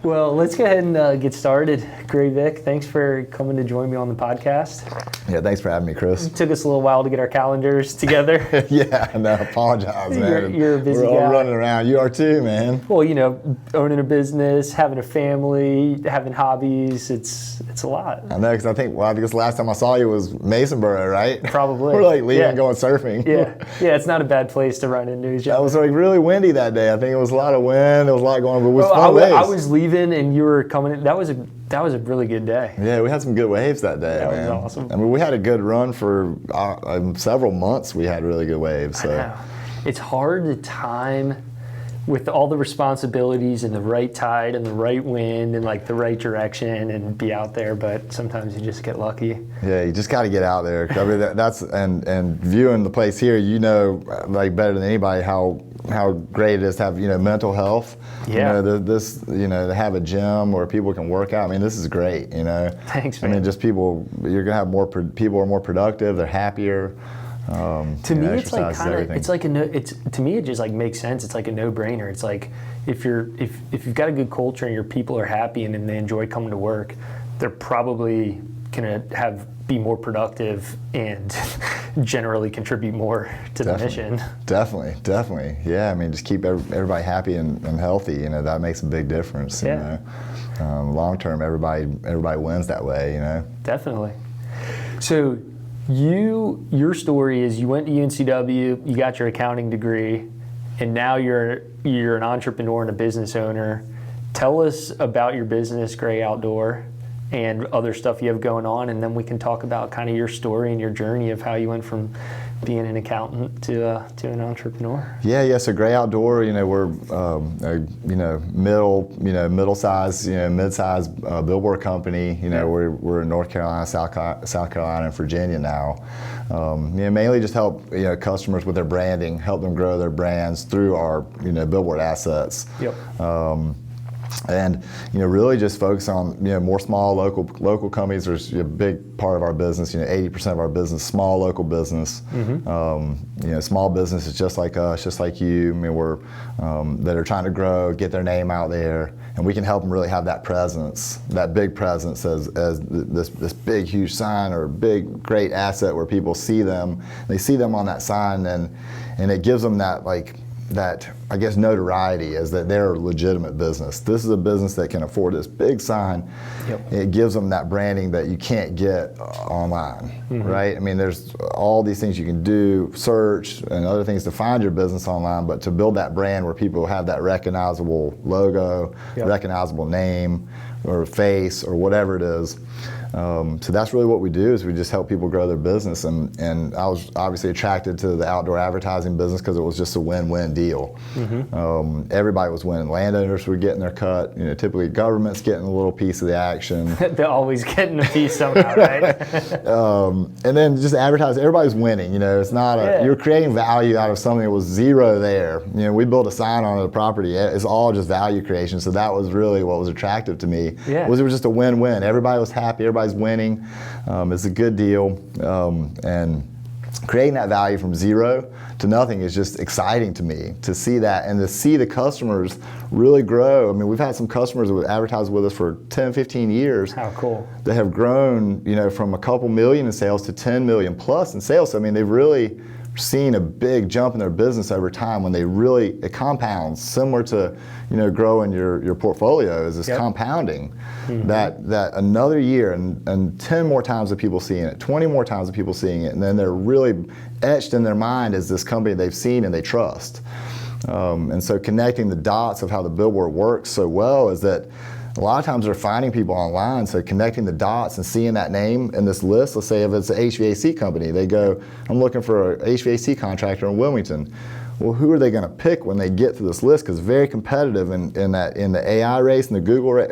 Well, let's go ahead and get started. Great, Vic. Thanks for coming to join me on the podcast. Yeah, thanks for having me, Chris. It took us a little while to get our calendars together. Yeah, no, apologize, man. You're a busy We're all guy. running around. You are too, man. Well, you know, owning a business, having a family, having hobbies, it's a lot. I know, because I think the last time I saw you was Masonboro, right? Probably. We're like leaving Yeah. and going surfing. Yeah, it's not a bad place to run into each other. That was like really windy that day. I think it was a lot of wind. There was a lot going on, but it was fun I waves. was leaving and you were coming in. That was a really good day. Yeah, we had some good waves that day, That man. was awesome. I mean, we had a good run for several months. We had really good waves. So. I know. It's hard to time with all the responsibilities and the right tide and the right wind and like the right direction and be out there, but sometimes you just get lucky. Yeah, you just got to get out there. I mean, that's and viewing the place here, you know, like better than anybody how great it is to have, you know, mental health. Yeah. You know, to have a gym where people can work out. I mean, this is great. You know. Thanks, man. I mean, just you're gonna have more people are more productive. They're happier. To me, it's like to me it just like makes sense. It's like a no-brainer. It's like if you've got a good culture and your people are happy and they enjoy coming to work, they're probably gonna be more productive and generally contribute more to the mission. Definitely. Yeah, I mean, just keep everybody happy and healthy. You know, that makes a big difference. Yeah. You know, long term, everybody wins that way. You know. Definitely. So. Your story is you went to UNCW, you got your accounting degree, and now you're an entrepreneur and a business owner. Tell us about your business, Gray Outdoor, and other stuff you have going on, and then we can talk about kind of your story and your journey of how you went from being an accountant to an entrepreneur. Yeah. So Gray Outdoor, you know, we're middle-sized, mid-sized billboard company. You know, we're in North Carolina, South Carolina, and Virginia now. Mainly just help customers with their branding, help them grow their brands through our billboard assets. Yep. And really just focus on more small local companies. There's a big part of our business. 80% of our business, small local business. Mm-hmm. Small businesses just like us, just like you. I mean, we're that are trying to grow, get their name out there, and we can help them really have that presence, that big presence as this big huge sign or big great asset where people see them. They see them on that sign, and it gives them that I guess notoriety is that they're a legitimate business. This is a business that can afford this big sign. Yep. It gives them that branding that you can't get online, mm-hmm. right? I mean, there's all these things you can do, search and other things to find your business online, but to build that brand where people have that recognizable logo, yep. recognizable name or face or whatever it is. So that's really what we do is we just help people grow their business, and I was obviously attracted to the outdoor advertising business because it was just a win-win deal. Mm-hmm. Everybody was winning. Landowners were getting their cut. Typically government's getting a little piece of the action. They're always getting a piece somehow, right? And then just advertising, everybody's winning. It's not you're creating value out of something that was zero there. We built a sign on the property. It's all just value creation. So that was really what was attractive to me. Yeah. Was it was just a win-win. Everybody was happy. Everybody's winning. It's a good deal, and creating that value from zero to nothing is just exciting to me to see that and to see the customers really grow. I mean, we've had some customers that would advertise with us for 10, 15 years. How cool. That have grown, from a couple million in sales to 10 million plus in sales. So, I mean, they've really seen a big jump in their business over time when it compounds, similar to growing your portfolio is this compounding. Mm-hmm. that another year and 10 more times of people seeing it, 20 more times of people seeing it, and then they're really etched in their mind as this company they've seen and they trust. And so connecting the dots of how the billboard works so well is that a lot of times they're finding people online, so connecting the dots and seeing that name in this list. Let's say if it's an HVAC company, they go, I'm looking for an HVAC contractor in Wilmington. Well, who are they going to pick when they get to this list? Because it's very competitive in the AI race and the Google race.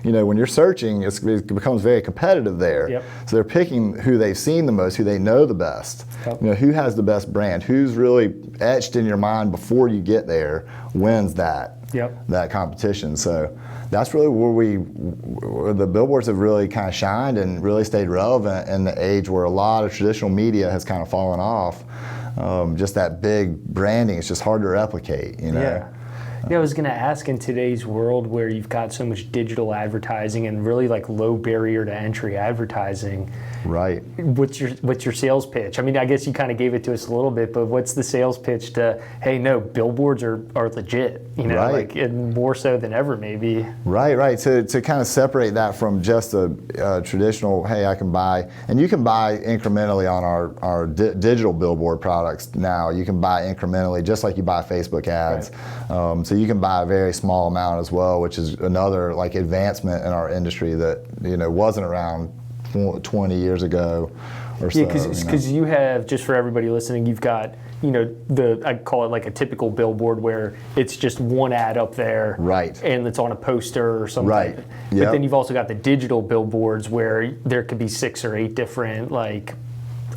When you're searching, it becomes very competitive there. Yep. So they're picking who they've seen the most, who they know the best. Yep. Who has the best brand, who's really etched in your mind before you get there, wins that competition. So that's really where the billboards have really kind of shined and really stayed relevant in the age where a lot of traditional media has kind of fallen off. Just that big branding, it's just hard to replicate, Yeah. Yeah, I was going to ask, in today's world where you've got so much digital advertising and really like low barrier to entry advertising, right? What's your sales pitch? I mean, I guess you kind of gave it to us a little bit, but what's the sales pitch to, hey, no, billboards are legit, you know, right. like, and more so than ever, maybe. Right. To kind of separate that from just a traditional, hey, I can buy, and you can buy incrementally on our digital billboard products now. You can buy incrementally, just like you buy Facebook ads. Right. So you can buy a very small amount as well, which is another like advancement in our industry that, you know, wasn't around 20 years ago or so. Yeah, because you have, just for everybody listening, you've got, you know, I call it like a typical billboard where it's just one ad up there, right, and it's on a poster or something. Right. But then you've also got the digital billboards where there could be 6 or 8 different, like,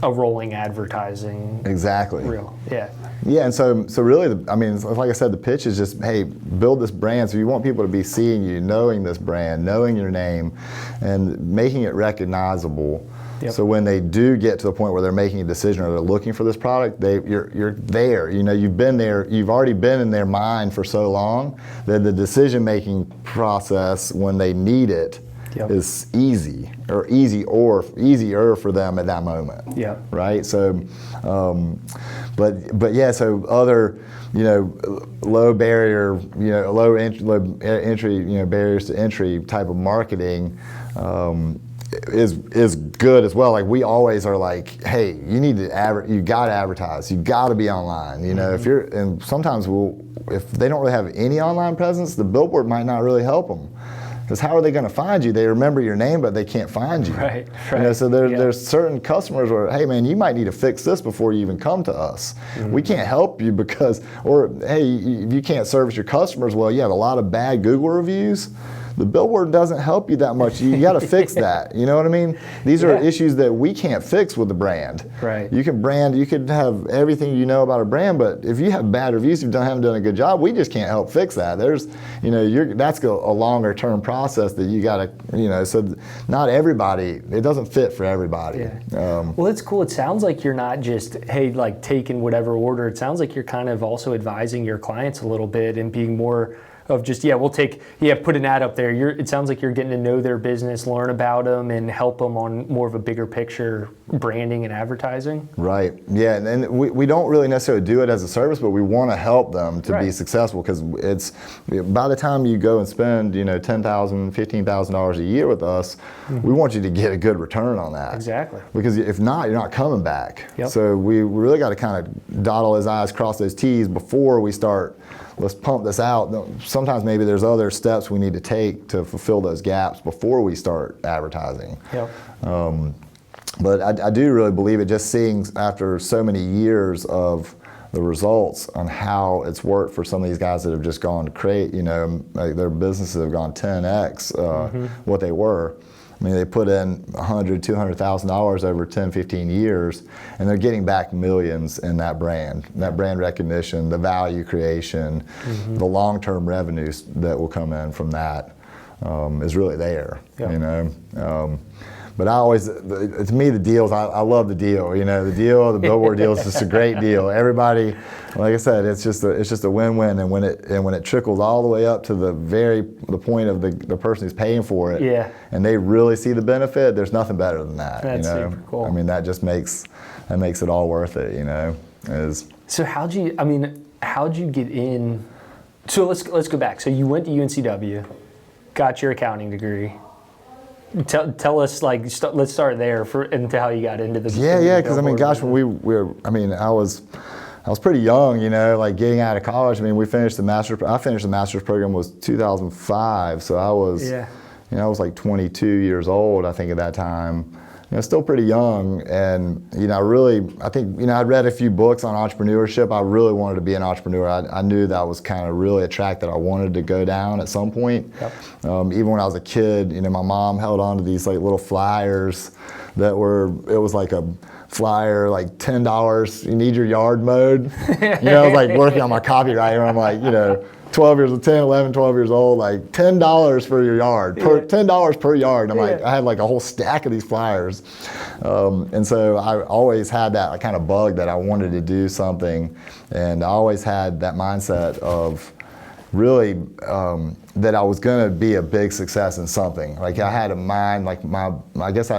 a rolling advertising. Exactly. Reel. Yeah. Yeah, and so really, I mean, like I said, the pitch is just, hey, build this brand. So you want people to be seeing you, knowing this brand, knowing your name, and making it recognizable. Yep. So when they do get to the point where they're making a decision or they're looking for this product, you're there. You know, you've been there. You've already been in their mind for so long that the decision-making process when they need it yep. is easier for them at that moment. Yeah. Right. So, but yeah. So other, you know, low barrier, you know, low entry, you know, barriers to entry type of marketing. Is good as well. Like we always are like, hey, you need to you got to advertise. You got to be online. You know, mm-hmm. And sometimes if they don't really have any online presence, the billboard might not really help them. Because how are they going to find you? They remember your name, but they can't find you. Right. You know, so there's certain customers where, hey man, you might need to fix this before you even come to us. Mm-hmm. We can't help you because, or hey, you can't service your customers well. You have a lot of bad Google reviews. The billboard doesn't help you that much. You got to fix that. You know what I mean? These are issues that we can't fix with the brand. Right. You could have everything you know about a brand, but if you have bad reviews, haven't done a good job, we just can't help fix that. There's, you know, that's a longer term process that you got to, you know, so not everybody, it doesn't fit for everybody. Yeah. Well, it's cool. It sounds like you're not just, hey, like taking whatever order. It sounds like you're kind of also advising your clients a little bit and being more of just, put an ad up there. It sounds like you're getting to know their business, learn about them, and help them on more of a bigger picture branding and advertising. Right. Yeah, and we don't really necessarily do it as a service, but we want to help them to be successful because it's by the time you go and spend, you know, $10,000, $15,000 a year with us, mm-hmm. we want you to get a good return on that. Exactly. Because if not, you're not coming back. Yep. So we really got to kind of dot all those I's, cross those T's before we start. Let's pump this out. Sometimes maybe there's other steps we need to take to fulfill those gaps before we start advertising. Yep. But I do really believe it, just seeing after so many years of the results on how it's worked for some of these guys that have just gone to create, you know, like their businesses have gone 10x mm-hmm. what they were. I mean, they put in $100,000, $200,000 over 10, 15 years, and they're getting back millions in that brand recognition, the value creation, mm-hmm. the long-term revenues that will come in from that is really there, you know. But I always, to me, the deals, I love the deal. You know, the billboard deal is just a great deal. Everybody, like I said, it's just a win-win. And when it trickles all the way up to the point of the person who's paying for it, and they really see the benefit, there's nothing better than that. That's super cool. I mean, that makes it all worth it. You know, So how'd you get in? So let's go back. So you went to UNCW, got your accounting degree. Tell us, like, let's start there into how you got into this. Yeah, because I mean, gosh, when I was pretty young, you know, like getting out of college. I mean, I finished the master's program was 2005, so I was, I was like 22 years old, I think, at that time. You know, still pretty young, and you know, I think I'd read a few books on entrepreneurship. I really wanted to be an entrepreneur. I knew that was kind of really a track that I wanted to go down at some point. Yep. Even when I was a kid, you know, my mom held on to these like little flyers it was like a flyer, like $10, you need your yard mowed. You know, I was like working on my copywriting, and I'm like, you know, 12 years old, like $10 for your yard, $10 per yard. And I'm like, I had like a whole stack of these flyers. And so I always had that kind of bug that I wanted to do something. And I always had that mindset of, really that I was going to be a big success in something. Like I had a mind, like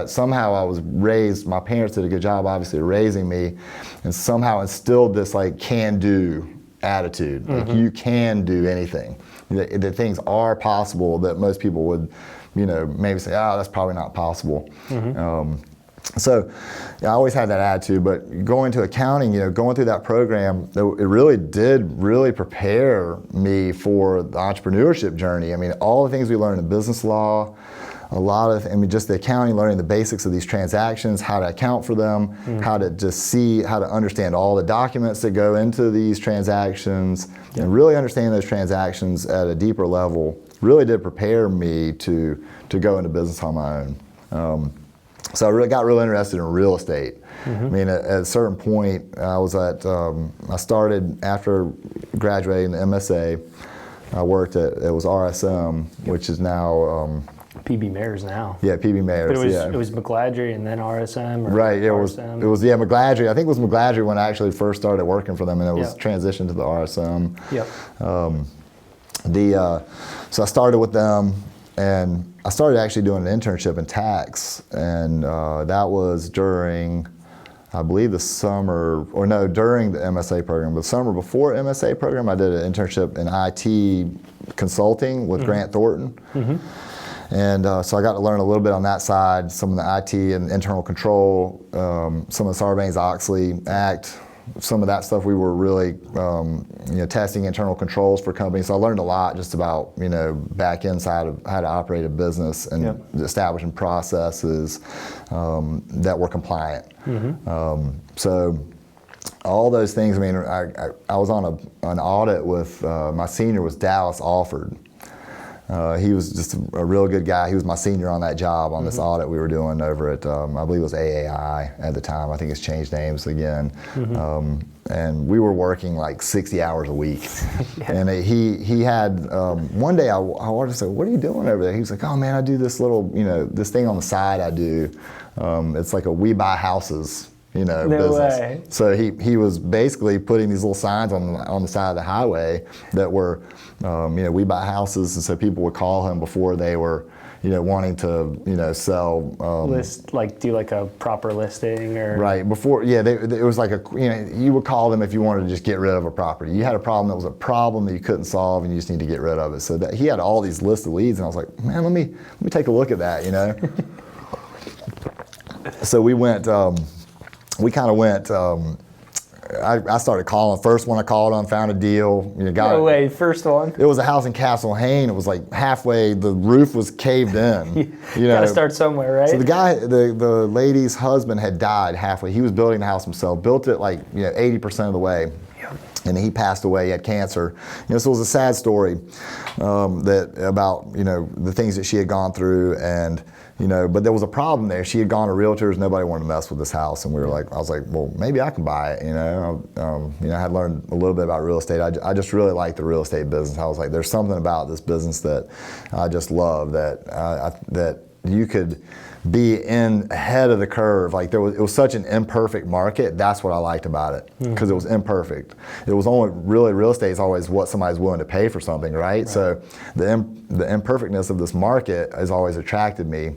somehow I was raised, my parents did a good job obviously raising me, and somehow instilled this like can-do attitude. Like you can do anything. That things are possible that most people would, maybe say, oh, that's probably not possible. So I always had that attitude, but going to accounting, going through that program, it really did prepare me for the entrepreneurship journey. I mean, all the things we learned in business law, just the accounting, learning the basics of these transactions, how to account for them, how to understand all the documents that go into these transactions, and really understand those transactions at a deeper level really did prepare me to go into business on my own. So I got really interested in real estate. I mean, at a certain point, I started after graduating the MSA. I worked it was RSM, which is now PB Mayors now. Yeah, PB Mayors. But it was McGladrey and then RSM. Right. It RSM. was McGladrey. I think it was McGladrey when I actually first started working for them, and it was transitioned to the RSM. So I started with them. And I started actually doing an internship in tax, and that was during, I believe, during the MSA program. But the summer before MSA program, I did an internship in IT consulting with Grant Thornton. And so I got to learn a little bit on that side, some of the IT and internal control, some of the Sarbanes-Oxley Act, some of that stuff we were really testing internal controls for companies. So I learned a lot just about back inside of how to operate a business and establishing processes that were compliant. So all those things. I mean, I was on an audit with my senior was Dallas Alford. He was just a real good guy. He was my senior on that job on this audit we were doing over at, I believe it was AAI at the time. I think it's changed names again. And we were working like 60 hours a week. And he had, one day I wanted to say, what are you doing over there? He was like, oh man, I do this little, this thing on the side I do. It's like a we buy houses. No business. way. So he was basically putting these little signs on the side of the highway that were, we buy houses, and so people would call him before they were, wanting to, sell. Do like a proper listing or. Right before, it was like you would call them if you wanted to just get rid of a property. You had a problem that was a problem that you couldn't solve, and you just need to get rid of it. So that he had all these lists of leads, and I was like, man, let me take a look at that, So we went. I started calling. First one I called on, found a deal. No way, first one. It was a house in Castle Hayne. It was like halfway, the roof was caved in. Gotta start somewhere, right? So the guy, the lady's husband had died halfway. He was building the house himself, built it like 80% of the way. And he passed away, he had cancer. So it was a sad story about the things that she had gone through, and but there was a problem there. She had gone to realtors, nobody wanted to mess with this house, and I was like, well, maybe I can buy it. I had learned a little bit about real estate. I just really liked the real estate business. I was like, there's something about this business that I just love, that you could be ahead of the curve. Like it was such an imperfect market. That's what I liked about it, because it was imperfect. It was only really, real estate is always what somebody's willing to pay for something, right? So the imperfectness of this market has always attracted me.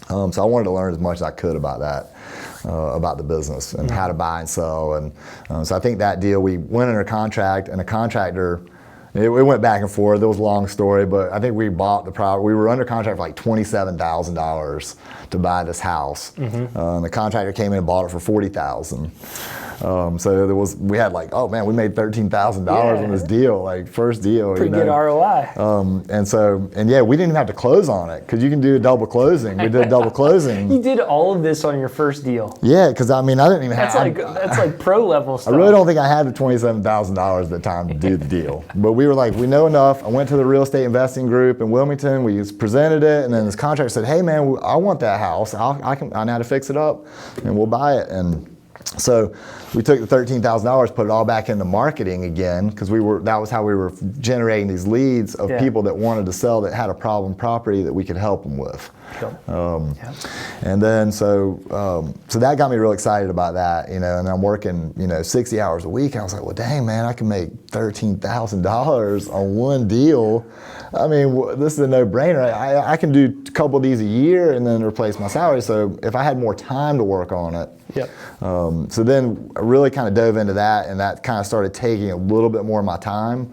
So I wanted to learn as much as I could about that, about the business and how to buy and sell. And so I think that deal, we went under contract, and a contractor, it went back and forth. It was a long story, but I think we bought the property. We were under contract for like $27,000 to buy this house. The contractor came in and bought it for $40,000. So we had like, oh man, we made $13,000 on this deal, like first deal. Pretty good ROI. We didn't even have to close on it, because you can do a double closing. We did a double closing. You did all of this on your first deal. Yeah, because I didn't even have. That's like pro level stuff. I really don't think I had the $27,000 at the time to do the deal, but we were like, we know enough. I went to the real estate investing group in Wilmington. We presented it, and then this contractor said, hey man, I want that house. I know how to fix it up, and we'll buy it. And So we took the $13,000, put it all back into marketing again, because that was how we were generating these leads of people that wanted to sell, that had a problem property that we could help them with. And then so that got me real excited about that, and I'm working 60 hours a week, and I was like, well, dang, man, I can make $13,000 on one deal. I mean, this is a no-brainer. I can do a couple of these a year and then replace my salary. So if I had more time to work on it. So then I really kind of dove into that, and that kind of started taking a little bit more of my time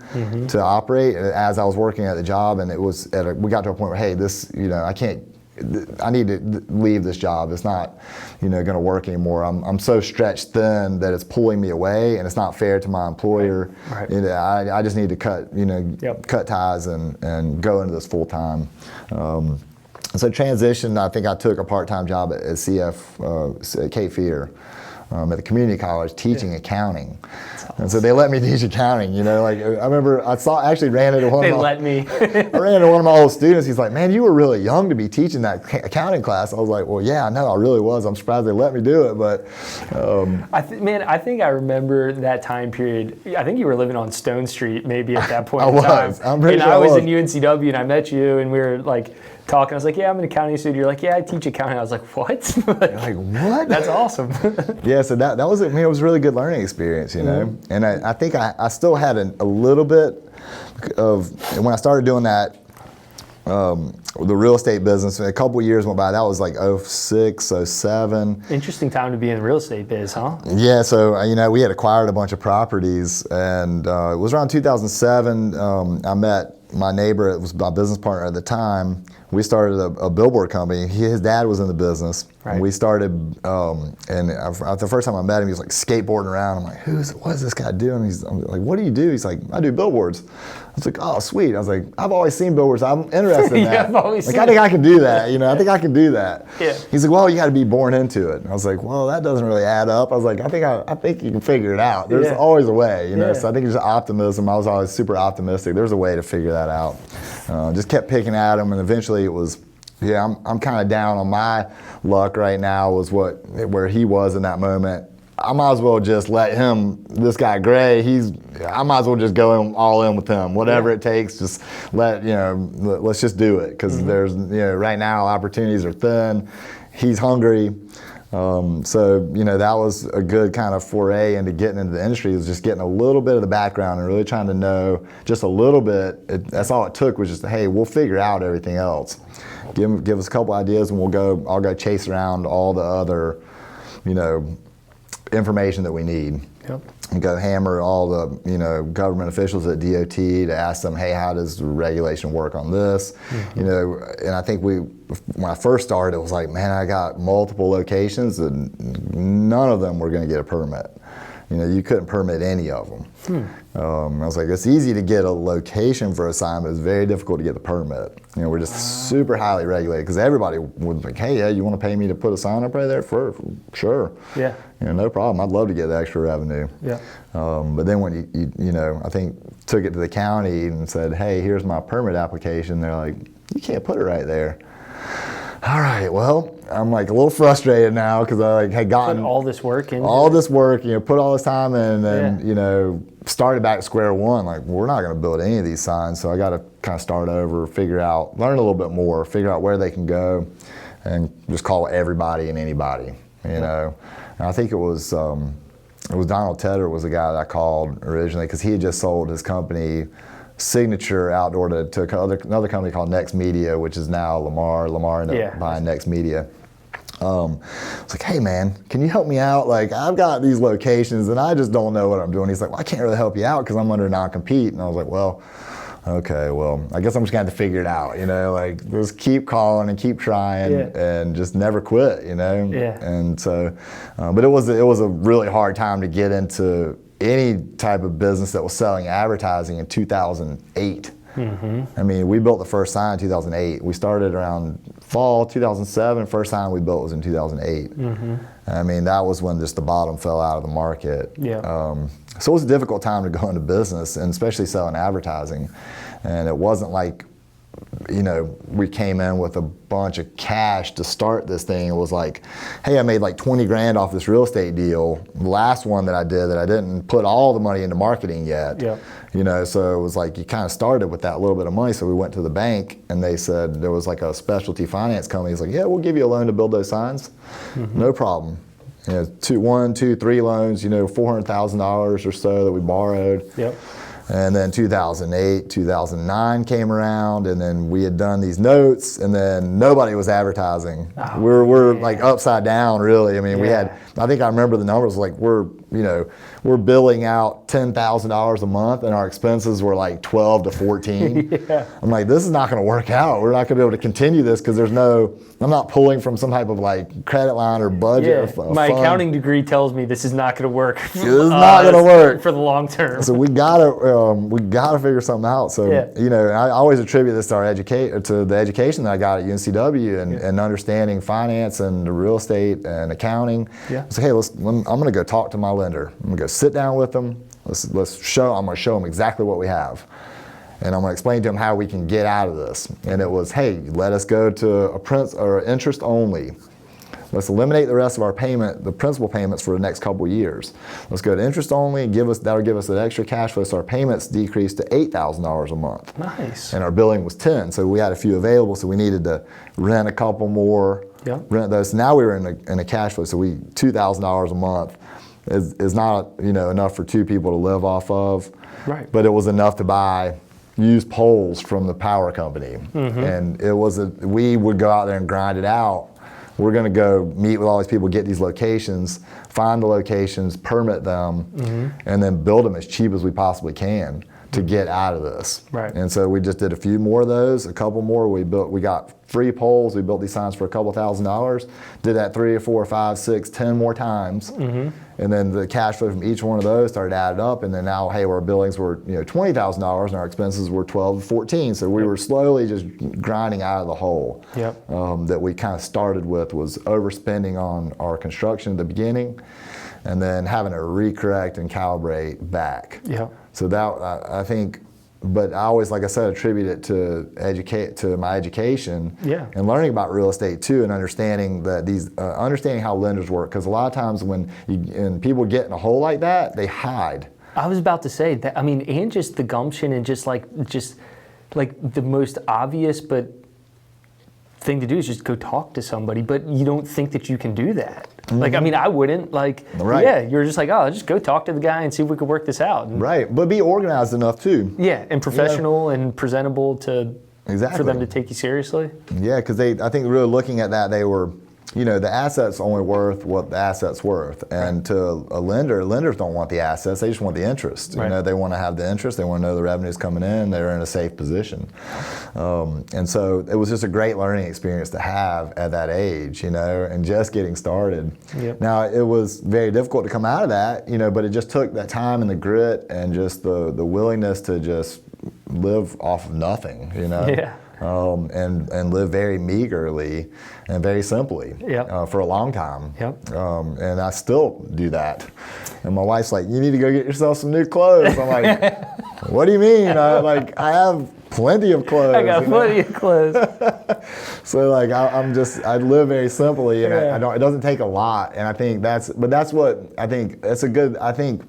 to operate as I was working at the job. And it was we got to a point where, hey, this, I need to leave this job. It's not, going to work anymore. I'm so stretched thin that it's pulling me away, and it's not fair to my employer. I just need to cut ties and go into this full time. So transition, I think I took a part-time job at CF, at Cape Fear, at the community college, teaching accounting. And so they let me teach accounting, I remember actually ran into one of my old students. He's like, man, you were really young to be teaching that accounting class. I was like, well, yeah, I know, I really was. I'm surprised they let me do it, but. I think I remember that time period. I think you were living on Stone Street maybe at that point in time. I'm pretty sure I was in UNCW, and I met you, and we were like, talking. I was like, yeah, I'm an accounting student. You're like, yeah, I teach accounting. I was like, what? You're like, what? That's awesome. Yeah, so that was, it was a really good learning experience, And I think I still had a little bit of, when I started doing that, the real estate business, a couple of years went by. That was like 06, 07. Interesting time to be in the real estate biz, huh? Yeah, so we had acquired a bunch of properties, and it was around 2007. I met my neighbor. It was my business partner at the time. We started a billboard company. His dad was in the business. And we started, and the first time I met him, he was like skateboarding around. I'm like, what is this guy doing? I'm like, what do you do? He's like, I do billboards. I was like, oh, sweet. I was like, I've always seen billboards. I'm interested in that. I think I can do that. I think I can do that. He's like, well, you got to be born into it. And I was like, well, that doesn't really add up. I was like, I think you can figure it out. There's always a way, So I think it's optimism. I was always super optimistic. There's a way to figure that out. Just kept picking at him, and eventually it was, I'm kind of down on my luck right now, was where he was in that moment. I might as well just let him, this guy Gray, I might as well just go all in with him. Whatever it takes, just let's just do it. Because there's, right now opportunities are thin. He's hungry. So that was a good kind of foray into getting into the industry, was just getting a little bit of the background and really trying to know just a little bit. That's all it took, was just, hey, we'll figure out everything else. Give us a couple ideas, and I'll go chase around all the other, information that we need. And go hammer all the, government officials at DOT to ask them, hey, how does the regulation work on this? And I think when I first started, it was like, man, I got multiple locations, and none of them were going to get a permit. You couldn't permit any of them. I was like, it's easy to get a location for a sign, but it's very difficult to get the permit. We're just super highly regulated, because everybody was like, hey, yeah, you want to pay me to put a sign up right there? For sure. Yeah. No problem. I'd love to get the extra revenue. Yeah. But then when you I think took it to the county and said, hey, here's my permit application, they're like, you can't put it right there. All right, well, I'm like a little frustrated now, because I had gotten all this work in. All this work, put all this time in, and started back at square one. Like, we're not going to build any of these signs, so I got to kind of start over, learn a little bit more, figure out where they can go, and just call everybody and anybody. And I think it was Donald Tedder was the guy that I called originally, because he had just sold his company Signature Outdoor to another company called Next Media, which is now Lamar. Lamar ended up buying Next Media. It's like, hey man, can you help me out? Like, I've got these locations and I just don't know what I'm doing. He's like, well, I can't really help you out because I'm under non-compete. And I was like, well, okay, well, I guess I'm just gonna have to figure it out, like just keep calling and keep trying and just never quit, And so, but it was a really hard time to get into any type of business that was selling advertising in 2008. I mean, we built the first sign in 2008. We started around fall 2007. First sign we built was in 2008. I mean, that was when just the bottom fell out of the market. So it was a difficult time to go into business, and especially selling advertising. And it wasn't like we came in with a bunch of cash to start this thing. It was like, hey, I made like 20 grand off this real estate deal. The last one that I did that I didn't put all the money into marketing yet. Yep. So it was like you kind of started with that little bit of money. So we went to the bank and they said there was like a specialty finance company. It's like, yeah, we'll give you a loan to build those signs. No problem. 1, 2, 3 loans, $400,000 or so that we borrowed. Yep. And then 2008, 2009 came around, and then we had done these notes, and then nobody was advertising. Oh, we're like upside down, really. I mean, we Yeah. had, I think I remember the numbers, like we're billing out $10,000 a month, and our expenses were like 12 to 14. Yeah. I'm like, this is not going to work out. We're not going to be able to continue this because I'm not pulling from some type of like credit line or budget. Yeah. Or My fund. accounting degree tells me this is not going to work. It's not going to work for the long term. So we gotta figure something out. So I always attribute this to the education that I got at UNCW and understanding finance and real estate and accounting. Yeah. So hey, I'm gonna go talk to my lender. I'm gonna go sit down with them. I'm gonna show them exactly what we have, and I'm gonna explain to them how we can get out of this. And it was, hey, let us go to interest only. Let's eliminate the rest of our the principal payments for the next couple of years. Let's go to interest only, that'll give us an extra cash flow, so our payments decreased to $8,000 a month. Nice. And our billing was 10, so we had a few available, so we needed to rent a couple more, rent those. So now we were in a cash flow, so $2,000 a month is not enough for 2 people to live off of, right? But it was enough to buy used poles from the power company. And we would go out there and grind it out. We're going to go meet with all these people, get these locations, find the locations, permit them, and then build them as cheap as we possibly can to get out of this. Right. And so we just did a few more of those, a couple more. We got free poles. We built these signs for a couple $1,000s. Did that 3 or 4 or 5, 6, 10 more times. And then the cash flow from each one of those started added up. And then now, hey, our billings were $20,000 and our expenses were 12 to 14. So we were slowly just grinding out of the hole. That we kind of started with was overspending on our construction at the beginning, and then having to recorrect and calibrate back. So that I think. But I always, like I said, attribute it to my education and learning about real estate too, and understanding that understanding how lenders work. Because a lot of times when people get in a hole like that, they hide. I was about to say that. I mean, and just the gumption and just like the most obvious but thing to do is just go talk to somebody. But you don't think that you can do that. Like, I mean, I wouldn't. Like, you're just like, oh, just go talk to the guy and see if we could work this out. And, but be organized enough too. And professional and presentable for them to take you seriously. Because I think really looking at that, they were, the asset's only worth what the asset's worth. And to a lenders don't want the assets, they just want the interest. They want to have the interest, they want to know the revenue's coming in, they're in a safe position. And so it was just a great learning experience to have at that age, and just getting started. Now, it was very difficult to come out of that, but it just took that time and the grit and just the willingness to just live off of nothing, and live very meagerly and very simply for a long time. And I still do that. And my wife's like, you need to go get yourself some new clothes. I'm like, what do you mean? I have plenty of clothes. I got plenty of clothes. So I live very simply, and it doesn't take a lot. And I think I think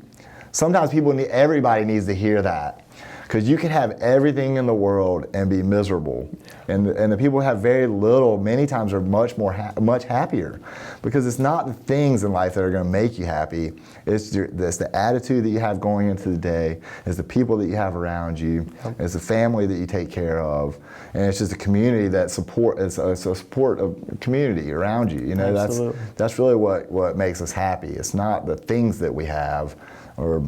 sometimes everybody needs to hear that. Because you can have everything in the world and be miserable, and the people who have very little many times are much happier, because it's not the things in life that are going to make you happy. It's the attitude that you have going into the day. It's the people that you have around you. It's the family that you take care of, and it's just a community that it's a support of community around you. That's really what makes us happy. It's not the things that we have, or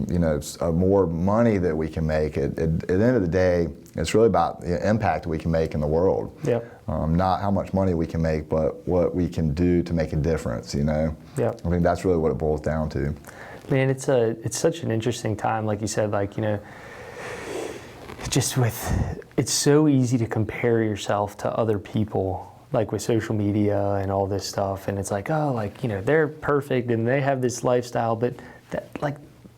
more money that we can make. At the end of the day, it's really about the impact we can make in the world. Not how much money we can make, but what we can do to make a difference. I think that's really what it boils down to. Man, it's such an interesting time, like you said. It's so easy to compare yourself to other people, like with social media and all this stuff, and it's like, oh, they're perfect and they have this lifestyle, but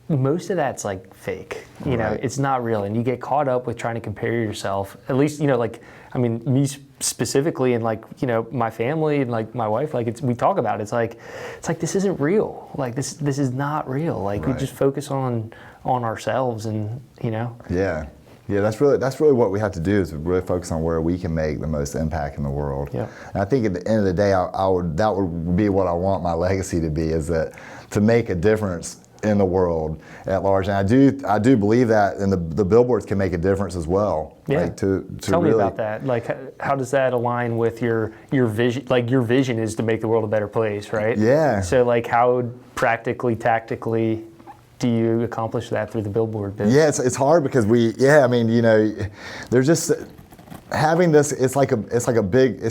most of that's like fake, you know, it's not real. And you get caught up with trying to compare yourself, at least, you know, like, I mean, me specifically, and like, you know, my family and like my wife, like we talk about it. It's like this isn't real. Like this is not real. Like we just focus on ourselves, and you know. Yeah, that's really what we have to do, is really focus on where we can make the most impact in the world. Yeah. And I think at the end of the day, that would be what I want my legacy to be, is that to make a difference in the world at large. And I do believe that, and the billboards can make a difference as well. Yeah. Like to Tell me about that. Like, how does that align with your vision? Like, your vision is to make the world a better place, right? Yeah. So like, how practically, tactically do you accomplish that through the billboard business? Yeah, it's hard because I mean, you know, there's just having this, it's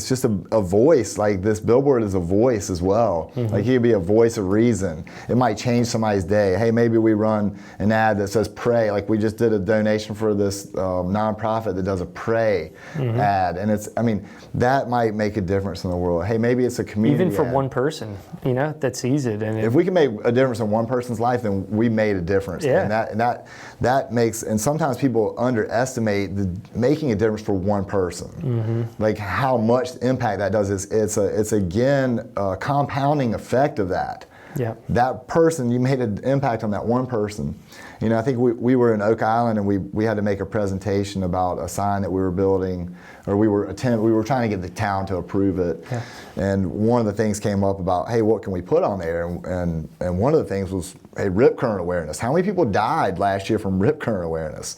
just a voice. Like, this billboard is a voice as well. Like, it could be a voice of reason. It might change somebody's day. Hey, maybe we run an ad that says pray. Like, we just did a donation for this nonprofit that does a pray ad. And I mean, that might make a difference in the world. Hey, maybe it's a community Even for ad. one person, you know, that sees it. And if we can make a difference in one person's life, then we made a difference. Yeah. And that makes, and sometimes people underestimate making a difference for one person. Like, how much impact that does. It's again a compounding effect of that. Yeah. That person, you made an impact on that one person. You know, I think we were in Oak Island, and we had to make a presentation about a sign that we were building, or we were trying to get the town to approve it. Yeah. And one of the things came up about, hey, what can we put on there? And one of the things was, hey, rip current awareness. How many people died last year from rip current awareness?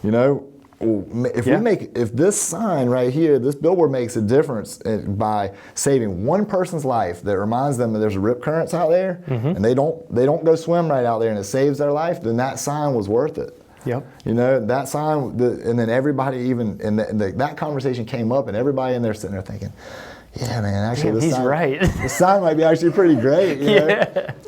You know, if this sign right here, this billboard makes a difference by saving one person's life, that reminds them that there's rip currents out there, and they don't go swim right out there, and it saves their life, then that sign was worth it. Yep. You know, that sign, and then everybody that conversation came up, and everybody in there sitting there thinking, yeah, man, actually, he's right. The sign might be actually pretty great. You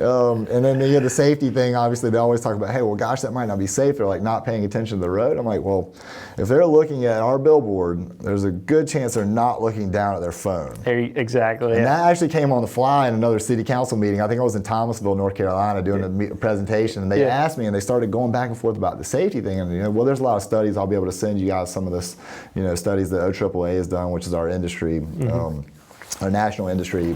know? And then you have the safety thing. Obviously, they always talk about, hey, well, gosh, that might not be safe. They're like not paying attention to the road. I'm like, well, if they're looking at our billboard, there's a good chance they're not looking down at their phone. Exactly. And that actually came on the fly in another city council meeting. I think I was in Thomasville, North Carolina, doing a presentation, and they asked me, and they started going back and forth about the safety thing. And, you know, well, there's a lot of studies. I'll be able to send you guys some of this, you know, studies that OAAA has done, which is our industry. Our national industry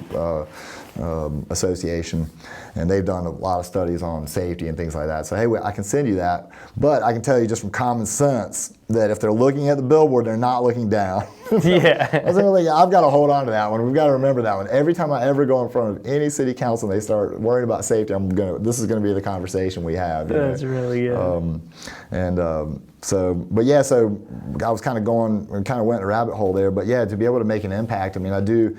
association, and they've done a lot of studies on safety and things like that. So, hey, I can send you that, but I can tell you just from common sense that if they're looking at the billboard, they're not looking down. Yeah. I was like, I've got to hold on to that one. We've got to remember that one. Every time I ever go in front of any city council and they start worrying about safety, this is going to be the conversation we have. That's really good. So I was kind of went in a rabbit hole there, but yeah, to be able to make an impact, I mean, I do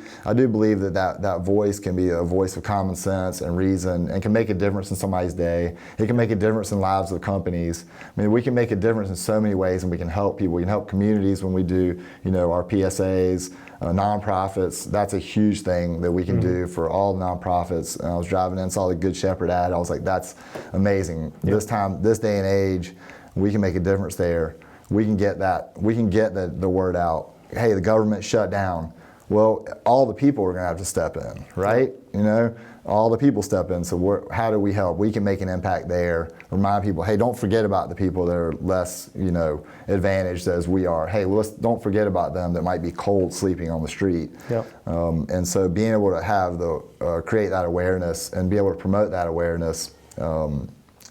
believe that voice can be a voice of common sense and reason, and can make a difference in somebody's day. It can make a difference in lives of companies. I mean, we can make a difference in so many ways, and we can help people. We can help communities when we do, you know, our PSAs, nonprofits. That's a huge thing that we can do for all nonprofits. And I was driving in, saw the Good Shepherd ad. I was like, that's amazing. Yep. This day and age, we can make a difference there. We can get the word out. Hey, the government shut down. Well, all the people are going to have to step in, right? You know, all the people step in. So how do we help? We can make an impact there. Remind people, hey, don't forget about the people that are less, you know, advantaged as we are. Hey, don't forget about them that might be cold sleeping on the street. Yep. And so being able to have create that awareness and be able to promote that awareness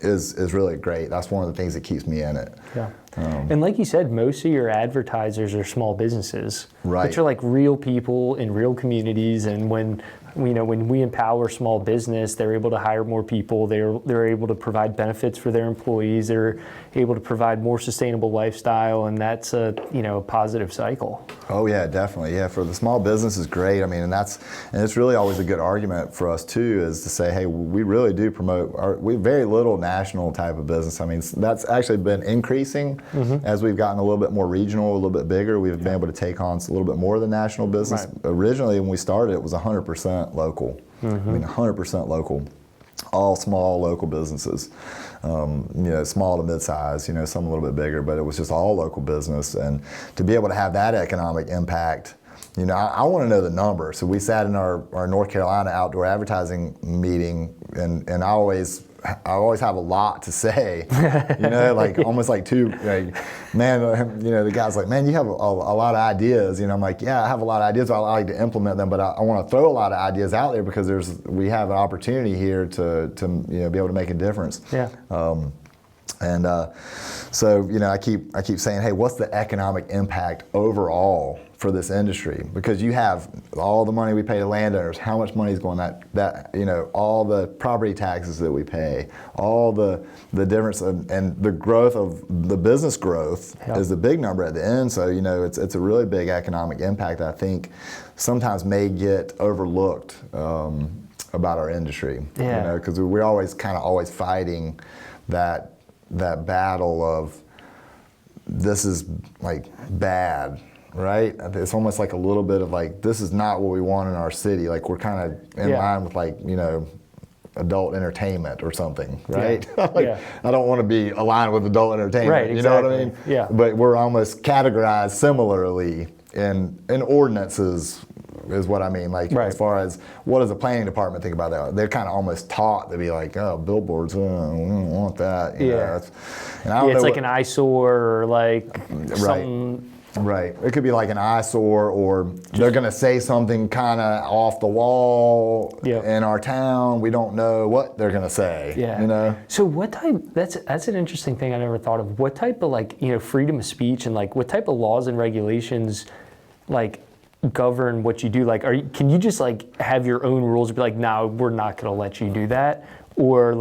is really great. That's one of the things that keeps me in it. Yeah. And like you said, most of your advertisers are small businesses, right? Which are like real people in real communities. And when we empower small business, they're able to hire more people. They're able to provide benefits for their employees. They're able to provide more sustainable lifestyle, and that's a positive cycle. Oh yeah, definitely. Yeah, for the small business is great. I mean, and it's really always a good argument for us too, is to say, hey, we really do promote we very little national type of business. I mean, that's actually been increasing as we've gotten a little bit more regional, a little bit bigger. We've been able to take on a little bit more of the national business. Right. Originally, when we started, it was 100% local. I mean, 100% local. All small local businesses, small to mid-size, some a little bit bigger, but it was just all local business. And to be able to have that economic impact, I want to know the number. So we sat in our North Carolina outdoor advertising meeting, and I always I always have a lot to say, you know, like almost like man, you know, the guy's like, man, you have a lot of ideas. You know, I'm like, yeah, I have a lot of ideas. I like to implement them, but I want to throw a lot of ideas out there because we have an opportunity here to you know, be able to make a difference. Yeah. So, you know, I keep saying, hey, what's the economic impact overall for this industry? Because you have all the money we pay to landowners, how much money is going that you know, all the property taxes that we pay, all the difference and the growth of the business growth is a big number at the end. So, you know, it's a really big economic impact that I think sometimes may get overlooked about our industry. Yeah. You know, because we're always fighting that battle of this is like bad, right? It's almost like a little bit of like, this is not what we want in our city. Like we're kind of in line with like, you know, adult entertainment or something, right? Yeah. I don't want to be aligned with adult entertainment, right, you exactly. know what I mean? Yeah. But we're almost categorized similarly in ordinances is what I mean. Like as far as what does the planning department think about that? They're kind of almost taught to be like, oh, billboards, we don't want that. You know, and I don't know it's like an eyesore or like something. Right. It could be like an eyesore, or they're going to say something kind of off the wall in our town. We don't know what they're going to say. Yeah. You know. So what type? That's an interesting thing I never thought of. What type of like, you know, freedom of speech and like what type of laws and regulations like govern what you do? Like, can you just like have your own rules and be like, no, we're not going to let you do that, or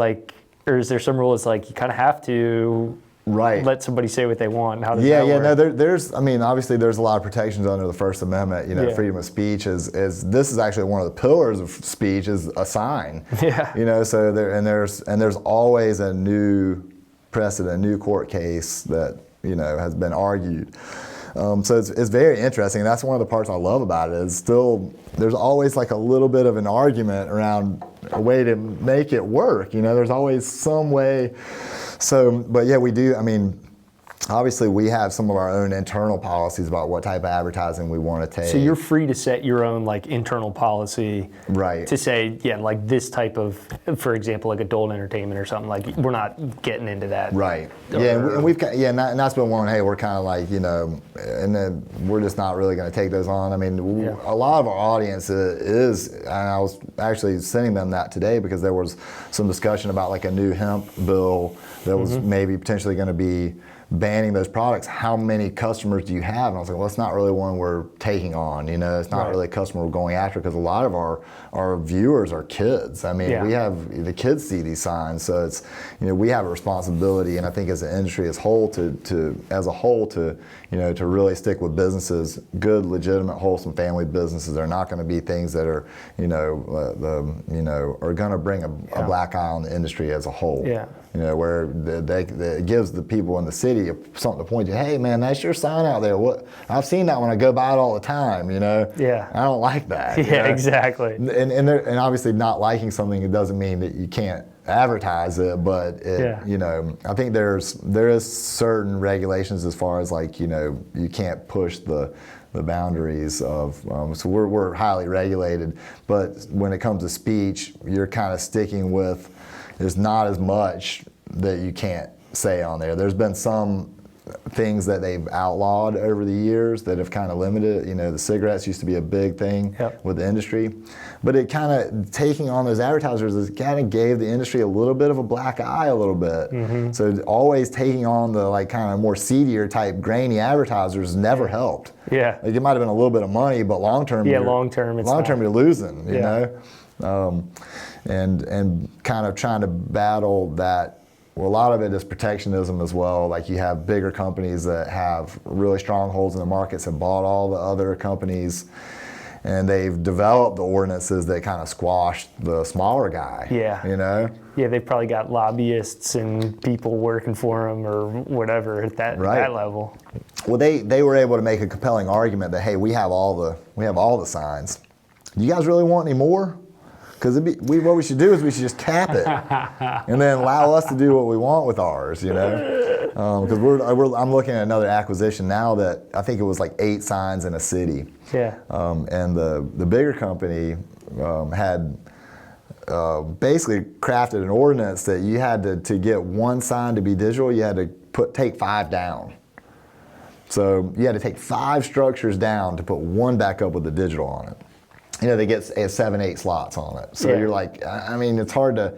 is there some rule that's like you kind of have to let somebody say what they want? How does that work? No, there's, I mean, obviously there's a lot of protections under the First Amendment. You know, freedom of speech is this is actually one of the pillars of speech is a sign. Yeah. You know, so there's always a new precedent, a new court case that, you know, has been argued. So it's very interesting. That's one of the parts I love about it is still there's always like a little bit of an argument around a way to make it work. You know, there's always some way. So, but yeah, we do. I mean, obviously we have some of our own internal policies about what type of advertising we want to take. So you're free to set your own like internal policy, right? To say, like this type of, for example, like adult entertainment or something. Like we're not getting into that, right? And we've got, and that's been one. Hey, we're kind of like, you know, and then we're just not really going to take those on. I mean, a lot of our audience is, and I was actually sending them that today because there was some discussion about like a new hemp bill that was maybe potentially going to be banning those products. How many customers do you have? And I was like, well, it's not really one we're taking on. You know, it's not really a customer we're going after because a lot of our viewers are kids. I mean, we have the kids see these signs, so it's, you know, we have a responsibility, and I think as an industry as a whole to you know, to really stick with businesses, good, legitimate, wholesome family businesses. They're not going to be things that are, you know, are going to bring a black eye on the industry as a whole. Yeah. You know, where it gives the people in the city something to point to. Hey, man, that's your sign out there. What? I've seen that when I go by it all the time. You know. Yeah. I don't like that. Yeah, exactly. And obviously, not liking something, it doesn't mean that you can't advertise it, but you know, I think there is certain regulations as far as like, you know, you can't push the boundaries of, so we're highly regulated, but when it comes to speech, you're kind of sticking with, there's not as much that you can't say on there. There's been some things that they've outlawed over the years that have kind of limited it. You know, the cigarettes used to be a big thing with the industry, but it kind of, taking on those advertisers, it kind of gave the industry a little bit of a black eye a little bit. So always taking on the like kind of more seedier type grainy advertisers never helped. Yeah. Like it might have been a little bit of money, but long term, long term you're losing, you know? And kind of trying to battle that. Well, a lot of it is protectionism as well. Like you have bigger companies that have really strongholds in the markets and bought all the other companies, and they've developed the ordinances that kind of squash the smaller guy. Yeah. You know? Yeah, they've probably got lobbyists and people working for them or whatever at that level. Well, they were able to make a compelling argument that, hey, we have all the signs. Do you guys really want any more? Because what we should do is we should just cap it, and then allow us to do what we want with ours, you know. Because I'm looking at another acquisition now that I think it was like 8 signs in a city. Yeah. And the bigger company had basically crafted an ordinance that you had to get one sign to be digital, you had to take 5 down. So you had to take 5 structures down to put one back up with the digital on it. You know, they get 7, 8 slots on it. So you're like, I mean, it's hard to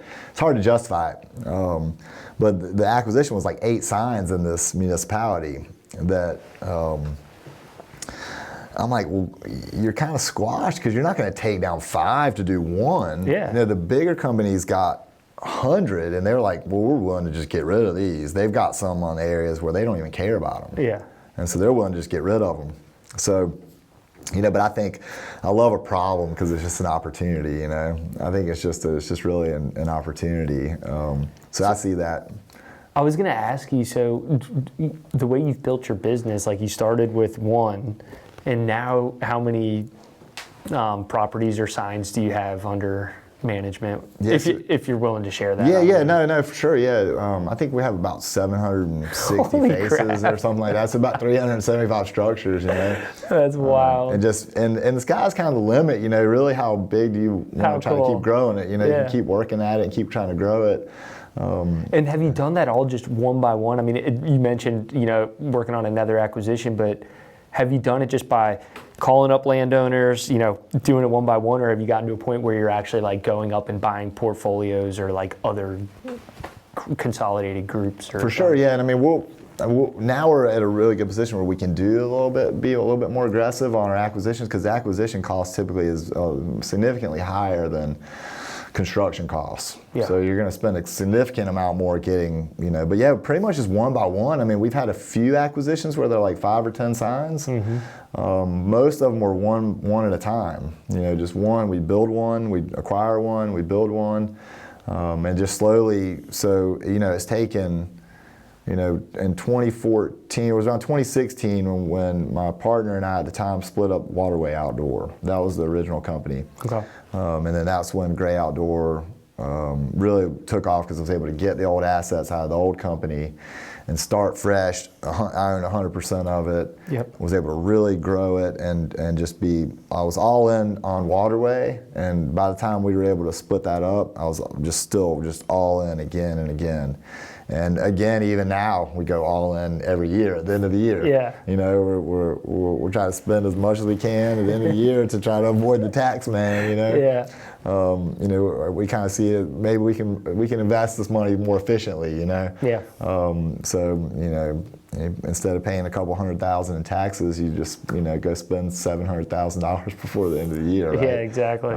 justify it. But the acquisition was like 8 signs in this municipality that I'm like, well, you're kind of squashed because you're not going to take down 5 to do 1. Yeah. You know, the bigger companies got 100, and they're like, well, we're willing to just get rid of these. They've got some on areas where they don't even care about them. Yeah. And so they're willing to just get rid of them. So, you know, but I think I love a problem because it's just an opportunity, you know. I think it's just really an opportunity. So I see that. I was going to ask you, so the way you've built your business, like you started with 1, and now how many properties or signs do you have under management? Yes. If you're willing to share that. No, for sure, yeah. I think we have about 760 Holy faces crap. or something like that. It's about 375 structures, you know. That's wild. And the sky's kind of the limit, you know. Really, how big do you want to try to keep growing it? You know, you can keep working at it and keep trying to grow it. And have you done that all just one by one? I mean, you mentioned, you know, working on another acquisition, but have you done it just by calling up landowners, you know, doing it one by one, or have you gotten to a point where you're actually like going up and buying portfolios or like other consolidated groups? Or For sure, yeah. And I mean, now we're at a really good position where we can be a little bit more aggressive on our acquisitions, because the acquisition cost typically is significantly higher than construction costs. Yeah. So you're going to spend a significant amount more getting, you know, but yeah, pretty much just one by one. I mean, we've had a few acquisitions where they're like 5 or 10 signs. Most of them were one at a time. You know, just one, we build one, we acquire one, we build one, and just slowly. So, you know, it's taken, you know, in 2014, it was around 2016 when my partner and I at the time split up Waterway Outdoor. That was the original company. Okay. And then that's when Gray Outdoor really took off, because I was able to get the old assets out of the old company and start fresh. I owned 100% of it. Yep. Was able to really grow it and just I was all in on Waterway, and by the time we were able to split that up, I was just all in again and again. And again, even now, we go all in every year at the end of the year. Yeah. You know, we're trying to spend as much as we can at the end of the year to try to avoid the tax man, you know. Yeah. You know, we kind of see it, maybe we can invest this money more efficiently, you know. Yeah. So, you know, instead of paying a couple $100,000 in taxes, you just, you know, go spend $700,000 before the end of the year, right? Yeah, exactly.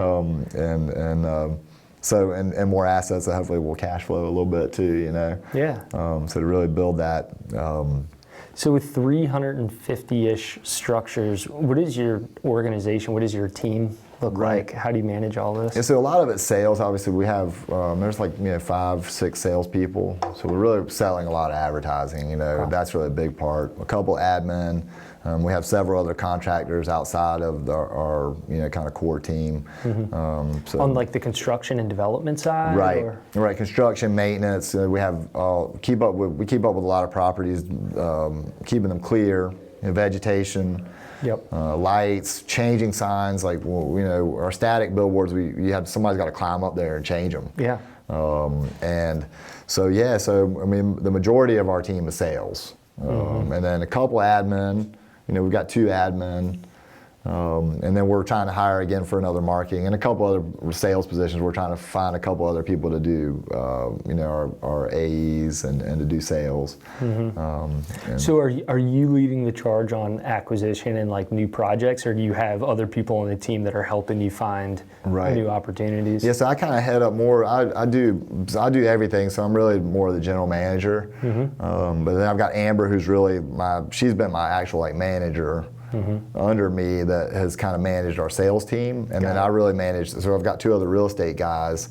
So, and more assets that hopefully will cash flow a little bit too, you know. Yeah. So to really build that. So with 350-ish structures, what is your organization? What does your team look like? How do you manage all this? Yeah, so a lot of it's sales. Obviously, we have there's like, you know, 5, 6 salespeople. So we're really selling a lot of advertising. You know, that's really a big part. A couple admin. We have several other contractors outside of our you know, kind of core team. So on like the construction and development side, right? Or? Right, construction, maintenance. We have keep up with a lot of properties, keeping them clear, you know, vegetation. Yep. Lights, changing signs, like, well, you know, our static billboards. Somebody's got to climb up there and change them. Yeah. And so I mean, the majority of our team is sales, and then a couple admin. You know, we've got 2 admin, and then we're trying to hire again for another marketing and a couple other sales positions. We're trying to find a couple other people to do, you know, our AEs and to do sales. So are you leading the charge on acquisition and like new projects, or do you have other people on the team that are helping you find new opportunities? Yeah, so I kind of head up more. I do everything. So I'm really more the general manager. But then I've got Amber, who's really she's been my actual like manager. Under me, that has kind of managed our sales team, and then I really manage. So I've got 2 other real estate guys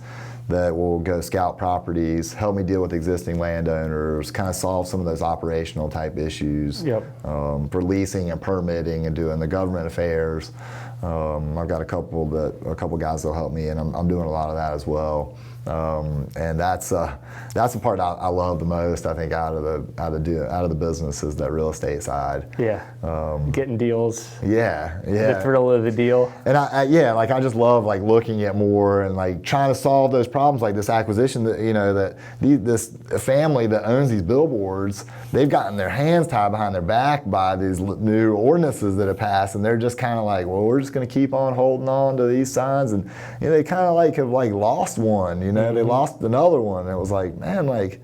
that will go scout properties, help me deal with existing landowners, kind of solve some of those operational type issues for leasing and permitting and doing the government affairs. I've got a couple guys that'll help me, and I'm doing a lot of that as well. And that's the part I love the most. I think out of the business is that real estate side. Yeah. Getting deals. Yeah. The thrill of the deal. And I just love like looking at more and like trying to solve those problems, like this acquisition that this family that owns these billboards, they've gotten their hands tied behind their back by these new ordinances that have passed, and they're just kind of like, well, we're just going to keep on holding on to these signs, and they kind of like have like lost one. They lost another one. And it was like, man, like,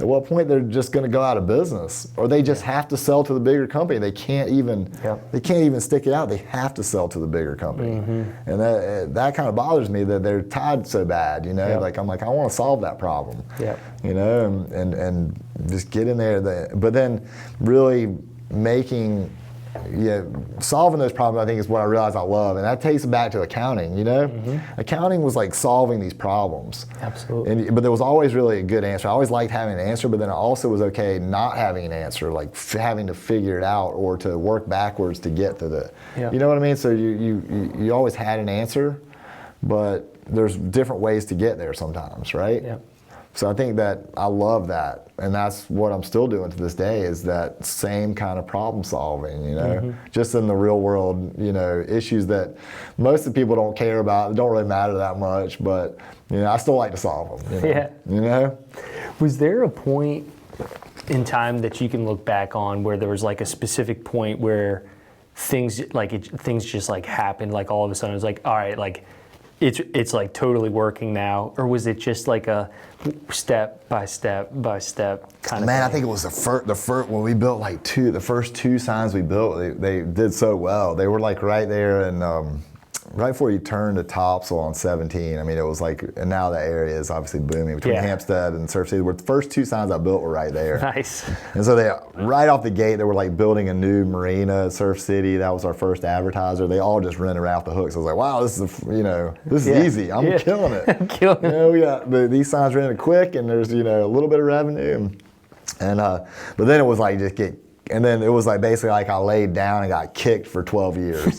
at what point they're just going to go out of business, or they just have to sell to the bigger company. They can't even stick it out. They have to sell to the bigger company, and that kind of bothers me that they're tied so bad. Like I'm like, I want to solve that problem. And just get in there. But then really solving those problems, I think, is what I realize I love, and that takes it back to accounting. Accounting was like solving these problems. Absolutely. But there was always really a good answer. I always liked having an answer, but then it also was okay not having an answer, like having to figure it out or to work backwards to get to the. You know what I mean? So you always had an answer, but there's different ways to get there sometimes, right? Yeah. So I think that I love that, and that's what I'm still doing to this day, is that same kind of problem solving, just in the real world, issues that most of the people don't care about, don't really matter that much, but, I still like to solve them. Was there a point in time that you can look back on where there was like a specific point where things just like happened, like all of a sudden it was like, all right, like, it's like totally working now, or was it just like a step by step kind of thing? I think it was the first when we built like the first two signs we built, they did so well. They were like right there, and right before you turn to Topsail on 17. I mean, it was like, and now that area is obviously booming between Hampstead and Surf City. The first two signs I built were right there. Nice. And so they, right off the gate, they were like building a new marina at Surf City. That was our first advertiser. They all just rented right off the hook. So I was like, wow, this is easy. I'm killing it. Killing it. We got these signs rented quick, and there's a little bit of revenue. And but then it was like and then it was like basically like I laid down and got kicked for 12 years,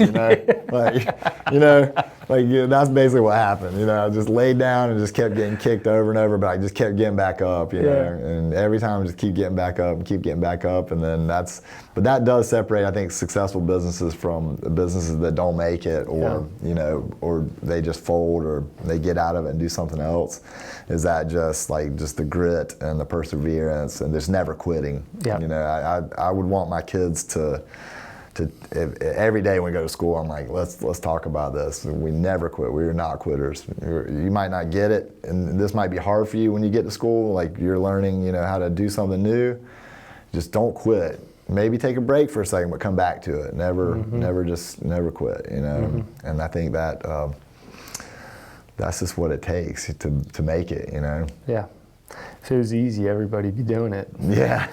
that's basically what happened. I just laid down and just kept getting kicked over and over, but I just kept getting back up, and every time I just keep getting back up and keep getting back up, and then but that does separate, I think, successful businesses from the businesses that don't make it, or or they just fold, or they get out of it and do something else. Is that just the grit and the perseverance and just never quitting? I would want my kids to every day when we go to school, I'm like, let's talk about this. We never quit. We're not quitters. You might not get it, and this might be hard for you when you get to school. Like you're learning, how to do something new. Just don't quit. Maybe take a break for a second, but come back to it. Never quit. And I think that that's just what it takes to make it. Yeah. If it was easy, everybody'd be doing it. Yeah,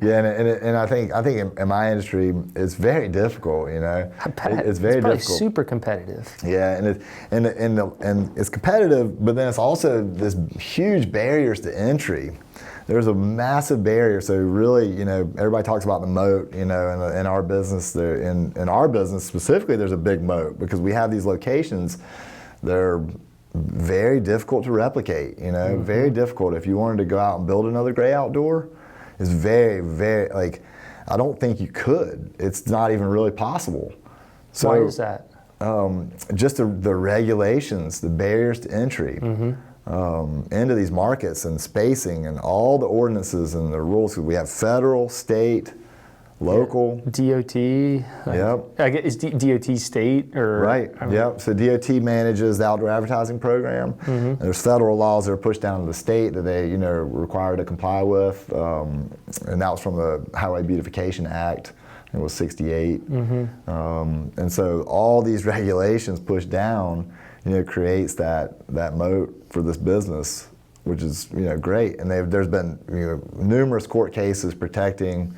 and I think in my industry, it's very difficult. It's very difficult. Super competitive. Yeah, and it's competitive, but then it's also this huge barriers to entry. There's a massive barrier. So really, everybody talks about the moat. In our business, in our business specifically, there's a big moat because we have these locations. They're very difficult to replicate, very difficult. If you wanted to go out and build another gray outdoor, it's very, very, I don't think you could. It's not even really possible. So, why is that? Just the regulations, the barriers to entry into these markets, and spacing, and all the ordinances and the rules. We have federal, state, local. DOT. Is DOT state or? Right, So DOT manages the outdoor advertising program. And there's federal laws that are pushed down to the state that they, are required to comply with. And that was from the Highway Beautification Act. It was 68. And so all these regulations pushed down, creates that moat for this business, which is, great. And there's been, numerous court cases protecting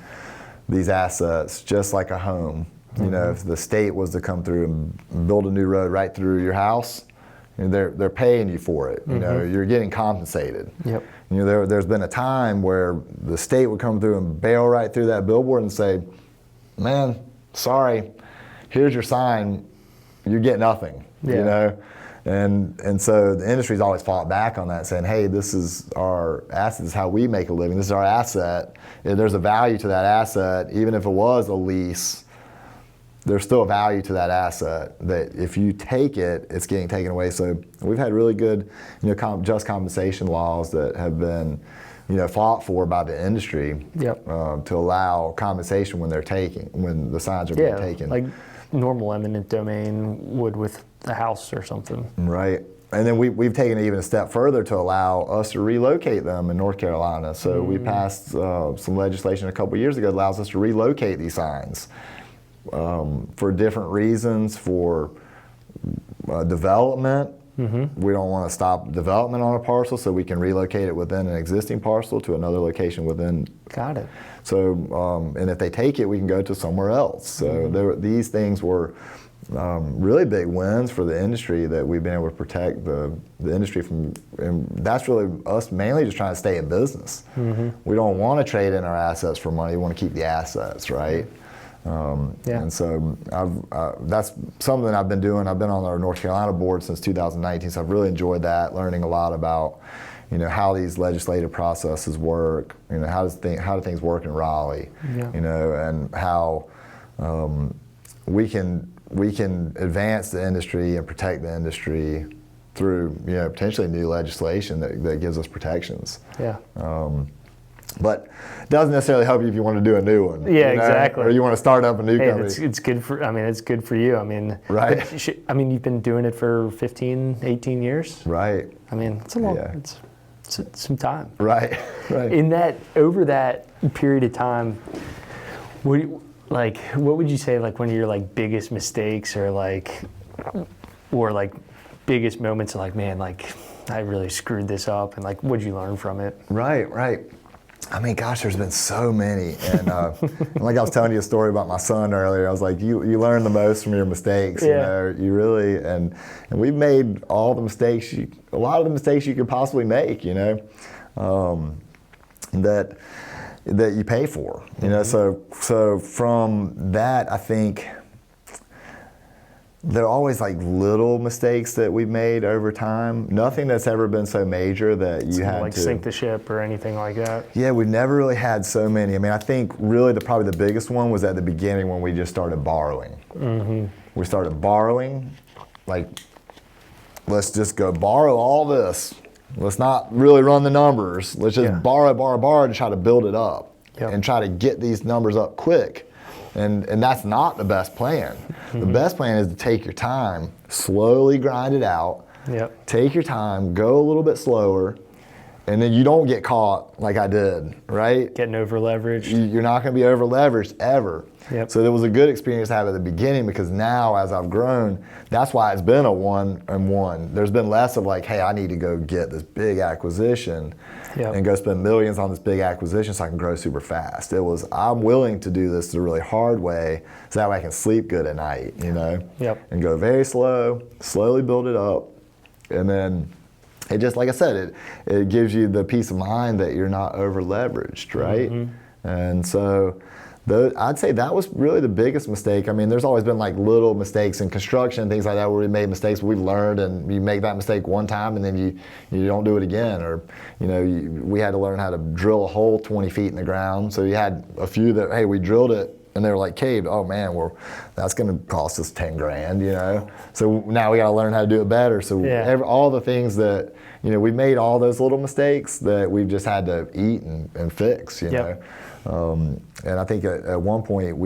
these assets, just like a home. If the state was to come through and build a new road right through your house, they're paying you for it. You're getting compensated. Yep. There's been a time where the state would come through and bail right through that billboard and say, "Man, sorry, here's your sign. you get nothing, you know? And so the industry's always fought back on that, saying, hey, this is our asset, this is how we make a living, this is our asset. If there's a value to that asset, even if it was a lease, there's still a value to that asset that if you take it, it's getting taken away. So we've had really good, just compensation laws that have been, fought for by the industry to allow compensation when when the signs are being taken. Like normal eminent domain would with a house or something. Right. And then we've taken it even a step further to allow us to relocate them in North Carolina. So we passed some legislation a couple years ago that allows us to relocate these signs for different reasons, for development. We don't want to stop development on a parcel, so we can relocate it within an existing parcel to another location within. Got it. So, and if they take it, we can go to somewhere else. So these things were really big wins for the industry, that we've been able to protect the industry from, and that's really us mainly just trying to stay in business. We don't want to trade in our assets for money, we want to keep the assets, right? And so that's something I've been doing. I've been on our North Carolina board since 2019, so I've really enjoyed that, learning a lot about how these legislative processes work, how do things work in Raleigh, and how we can advance the industry and protect the industry through potentially new legislation that gives us protections. But it doesn't necessarily help you if you want to do a new one. Exactly. Or you want to start up a new company. It's good for. It's good for you. Right. You've been doing it for 15, 18 years. Right. It's a long. It's some time. Right. Right. Over that period of time, what would you say one of your biggest mistakes or biggest moments of man, I really screwed this up, and what'd you learn from it? Right. Gosh, there's been so many, and like I was telling you a story about my son earlier. I was like, you learn the most from your mistakes. You really, and we've made all the mistakes, a lot of the mistakes you could possibly make. That you pay for. So from that, I think there are always little mistakes that we've made over time. Nothing that's ever been so major that you had to sink the ship or anything like that. Yeah, we've never really had so many. I think really probably the biggest one was at the beginning when we just started borrowing. We started borrowing, let's just go borrow all this. Let's not really run the numbers. Let's just borrow to try to build it up and try to get these numbers up quick. And that's not the best plan. The best plan is to take your time, slowly grind it out, take your time, go a little bit slower, and then you don't get caught like I did, right? Getting over leveraged. You're not going to be over leveraged ever. So it was a good experience to have at the beginning, because now as I've grown, that's why it's been a 1-on-1. There's been less of hey, I need to go get this big acquisition and go spend millions on this big acquisition so I can grow super fast. It was, I'm willing to do this the really hard way so that way I can sleep good at night, and go very slowly build it up. And then it just, like I said, it gives you the peace of mind that you're not over leveraged, right? And so I'd say that was really the biggest mistake. There's always been little mistakes in construction, things like that, where we made mistakes, but we've learned, and you make that mistake one time and then you don't do it again. Or, we had to learn how to drill a hole 20 feet in the ground. So you had a few that, hey, we drilled it and they were caved. Oh man, well, that's going to cost us 10 grand, So now we got to learn how to do it better. So all the things that, we made all those little mistakes that we've just had to eat and fix, And I think at one point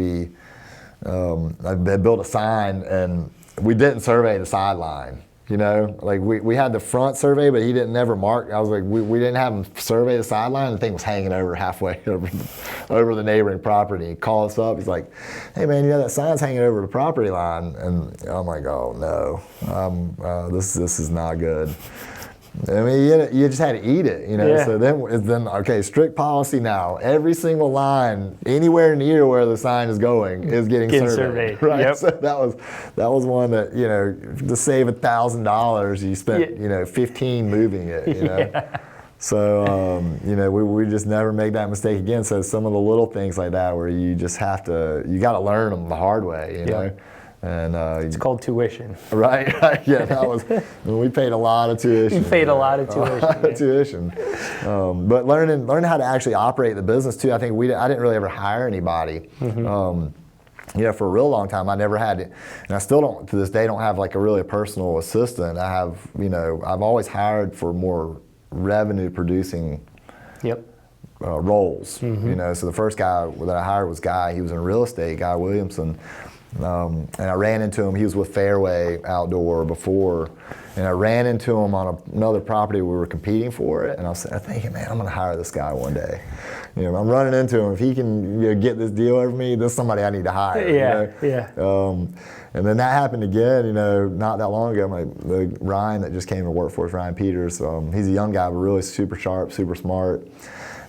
I built a sign and we didn't survey the sideline. We had the front survey, but he didn't never mark. I was like, we didn't have him survey the sideline. The thing was hanging over halfway over the neighboring property. He called us up. He's like, hey man, that sign's hanging over the property line. And I'm like, oh no, this is not good. You just had to eat it, So then, okay, strict policy now. Every single line anywhere near where the sign is going is getting surveyed. Right. So that was one that to save $1,000, you spent 15 moving it. So we just never make that mistake again. So some of the little things like that where you just you got to learn them the hard way, And it's called tuition. Right. Yeah, that was. We paid a lot of tuition. You paid a lot of tuition. Tuition. But learning how to actually operate the business too. I think I didn't really ever hire anybody. For a real long time, I never had it, and I still don't to this day don't have like a personal assistant. I have, I've always hired for more revenue producing. Yep. Roles. So the first guy that I hired was Guy. He was in real estate, Guy Williamson. And I ran into him. He was with Fairway Outdoor before, and I ran into him on another property we were competing for it. And I was thinking, man, I'm going to hire this guy one day. I'm running into him. If he can get this deal over me, this is somebody I need to hire. Yeah. And then that happened again. Not that long ago. Ryan that just came to work for us, Ryan Peters. He's a young guy, but really super sharp, super smart.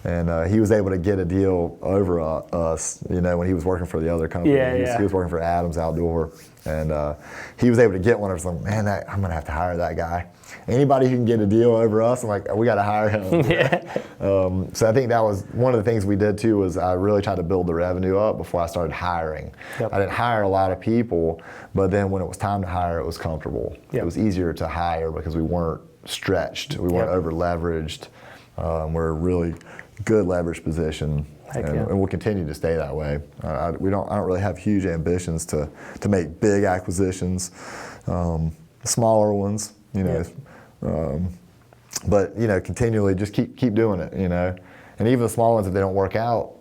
And he was able to get a deal over us, when he was working for the other company. He was working for Adams Outdoor. And he was able to get one. I was like, man, I'm going to have to hire that guy. Anybody who can get a deal over us, I'm like, we got to hire him. So I think that was one of the things we did too, was I really tried to build the revenue up before I started hiring. Yep. I didn't hire a lot of people, but then when it was time to hire, it was comfortable. Yep. It was easier to hire because we weren't stretched. We weren't over leveraged. We're really good leverage position, and we'll continue to stay that way. I don't really have huge ambitions to make big acquisitions, smaller ones, but continually just keep doing it, and even the small ones, if they don't work out,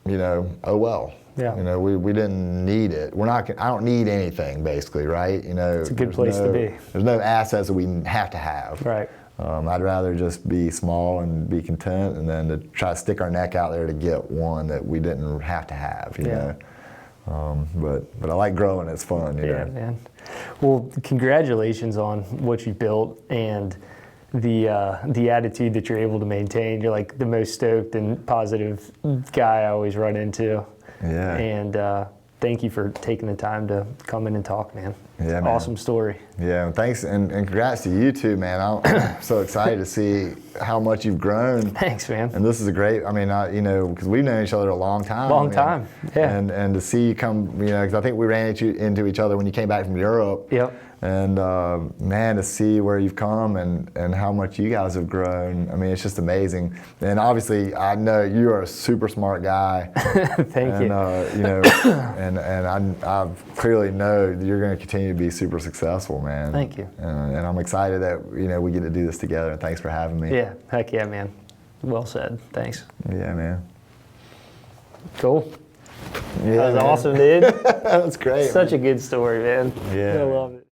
oh well. Yeah. We didn't need it. I don't need anything basically, right? It's a good place to be. There's no assets that we have to have. Right. I'd rather just be small and be content, and then to try to stick our neck out there to get one that we didn't have to have, you know. But I like growing. It's fun, you know. Man. Well, congratulations on what you built and the attitude that you're able to maintain. You're like the most stoked and positive guy I always run into. Yeah. And thank you for taking the time to come in and talk, man. Yeah, man. Awesome story. Yeah, thanks, and congrats to you too, man. I'm so excited to see how much you've grown. Thanks, man. And this is a great, because we've known each other a long time. Yeah. And to see you come, because I think we ran into each other when you came back from Europe. Yep. And man, to see where you've come and how much you guys have grown, it's just amazing. And obviously, I know you are a super smart guy. Thank you. And I clearly know that you're going to continue to be super successful, man. Thank you. And I'm excited that we get to do this together. And thanks for having me. Yeah, heck yeah, man. Well said. Thanks. Yeah, man. Cool. Yeah, that was man. awesome, dude. That's great. Such a good story, man. Yeah. I love it.